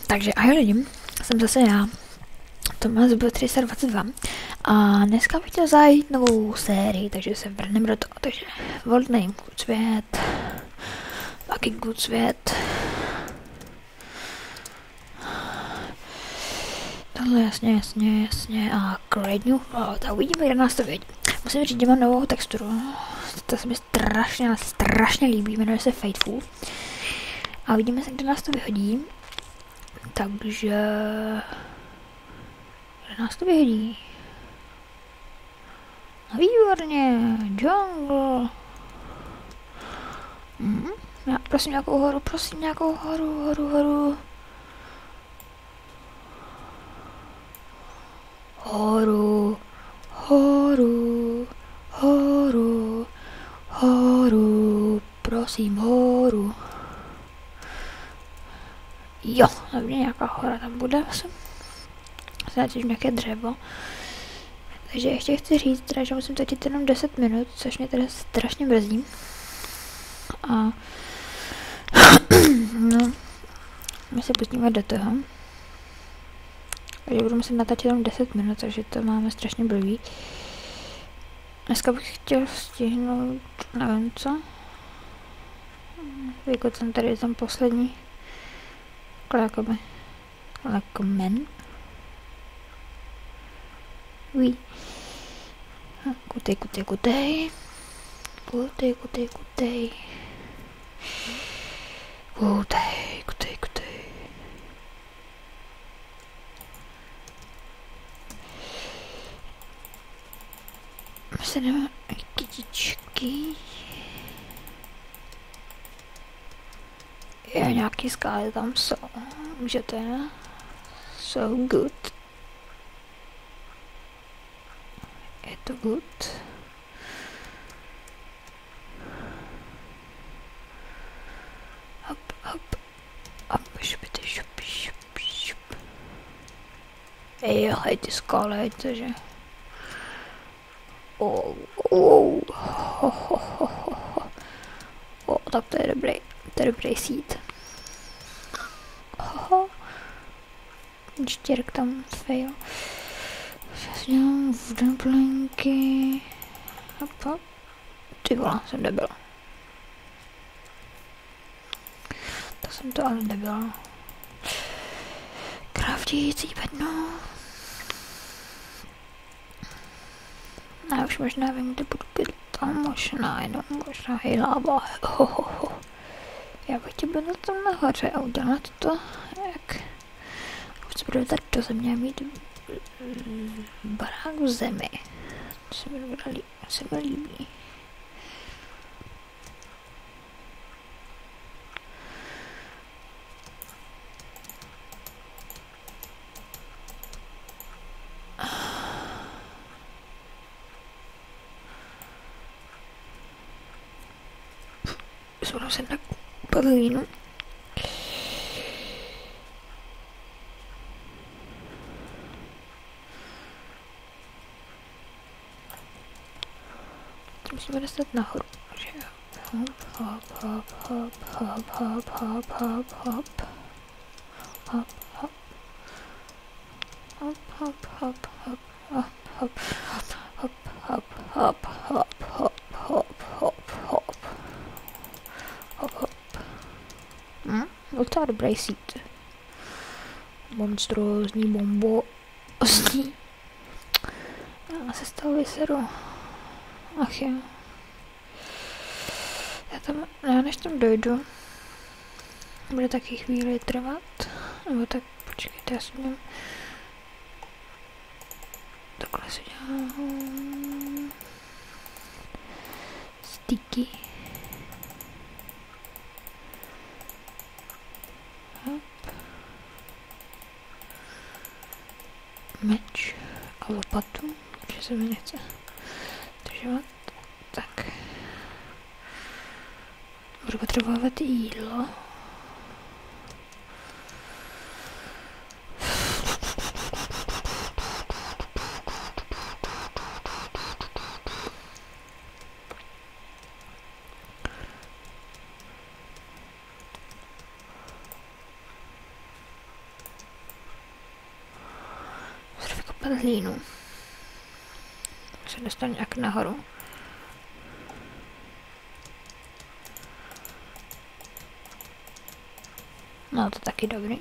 Takže ahoj lidi, jsem zase já, Tomáš byl 322 a dneska bych chtěl zajít novou sérii, takže se vrhneme do toho, takže World Name Good Svět, taky Good Svět, tohle jasně a Great New World, tak uvidíme, jak nás to vědí. Musím říct, že mám novou texturu, to se mi strašně líbí, jmenuje se Fateful a uvidíme se, kde nás to vyhodí. Takže... Kde nás to vyhodí? No výborně, jungle. Já prosím nějakou horu, horu. Horu, prosím horu. Jo, dobrý, nějaká hora tam bude asi. Zátěž nějaké dřevo. Takže ještě chci říct, teda, že musím točit jenom 10 minut, což mě teda strašně mrzí. A no, my se pustíme do toho. Takže budu muset natáčet jenom 10 minut, takže to máme strašně blbý. Dneska bych chtěl stihnout, nevím co. Jako jsem tady tam poslední. Klakomen. Oui. Kutej. My se jdeme kytičky. Jo, nějaký skály tam jsou. Můžete? So good. Je to good. Hop, šup. Jo, hej ty skály, hejte, že? Tak to je dobrý seed. Čtěrk tam fail. Přesně, wooden planky. Hop. Ty vole, jsem debil. To jsem to ale debil. Kraftící bedno. Já už možná vím, kde budu být tam, možná hej láva. Já bych chtěl být tam nahoře a udělat to, jak už se budu tady do země a mít barák v zemi. To se mi líbí. Zvolím se na padlínu. Musíme dostat nahoru. Docela dobrý seed. Monstrózní bombózní. Já se z toho vyseru. Ach jo. Já než tam dojdu, bude taky chvíli trvat. Nebo tak, počkejte, já si měl... Takhle si dělám... Sticky. Meč a lopatu, protože se mi nechce držovat. Tak. Budu potřebovat jídlo. sypat hlínu. Se dostane nějak nahoru. No to taky dobrý.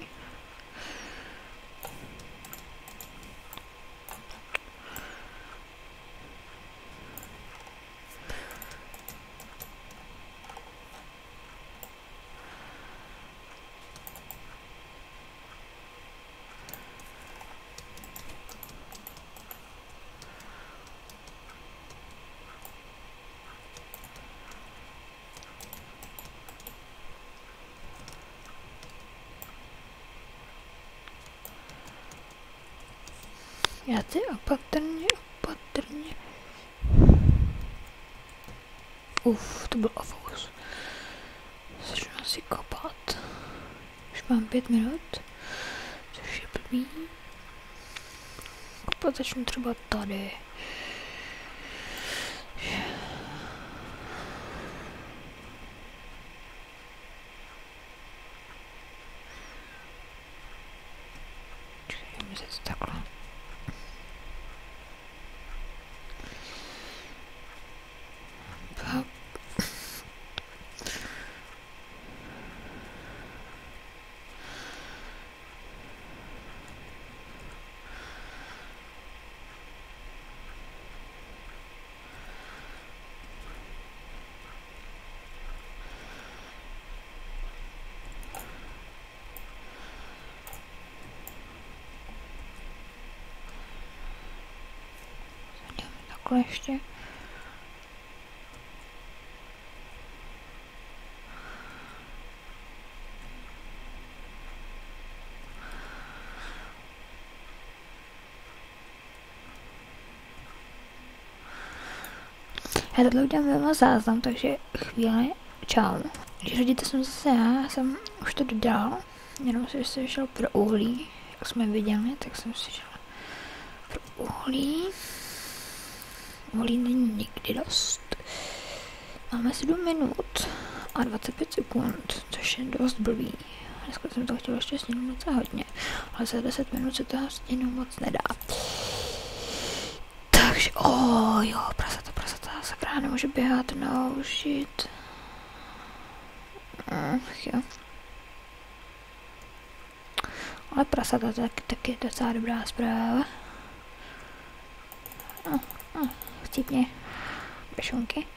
Já ty opatrně. To byl afous. Začnu asi kopat. Už mám 5 minut, což je blbý. Kopat začnu třeba tady. Čekaj, mi se takhle. Takhle ještě. Já tohle udělám velmi záznam, takže chvíli, čau. Když vidíte, jsem zase já jsem už to dodělal, jenom si ještě šel pro uhlí, jak jsme viděli, tak jsem si šel pro uhlí. Uhlí není nikdy dost. Máme 7 minut a 25 sekund, což je dost blbý. Dneska jsem to chtěla ještě stihnout docela hodně, ale za 10 minut se toho stihnout moc nedá. Takže, jo, prasata, sakra, nemůže běhat, no shit. Jo. Ale prasata tak je docela dobrá zpráva. Chcípně. Šunky.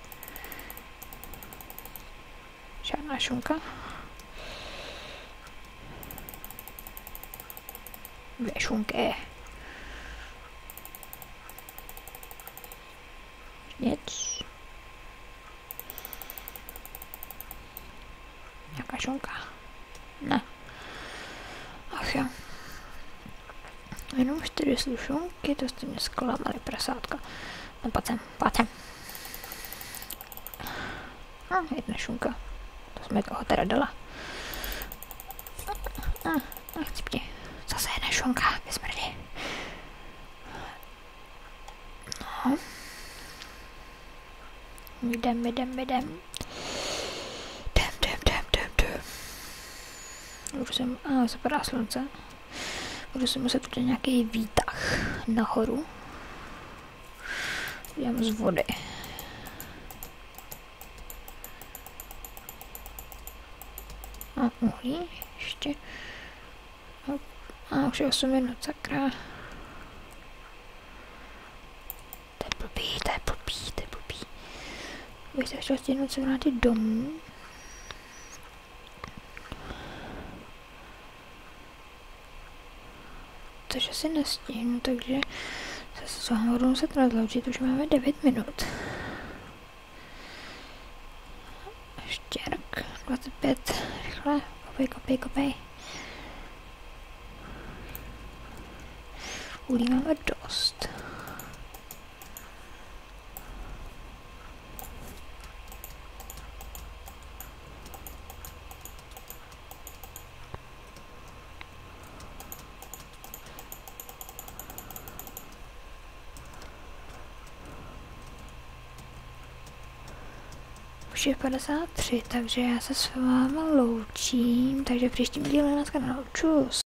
Žádná šunka. Dvě šunky. Nic. Nějaká šunka. Ne. Ach jo. Jenom 4 slušunky, to jste mě zklamali, prasátka. No pojď sem. Jedna šunka. To jsme koho teda dala. Chci mě. Zase jedna šunka, vysmrdí. No. Jdem. Už jsem, zapadá slunce. Budu si muset udělat nějaký výtah nahoru. Jdem z vody. A uhlí ještě. Už je 8 minut, sakra. To je blbý. Bych se chtěl stihnout se vrátit domů. Takže si nestihnu, takže se s vámi budu muset rozloučit, už máme 9 minut. Štěrk, 25, rychle, kopej. Uhlí máme dost. Už je 53, takže já se s vámi loučím, takže v příštím díle na kanálu. Čus.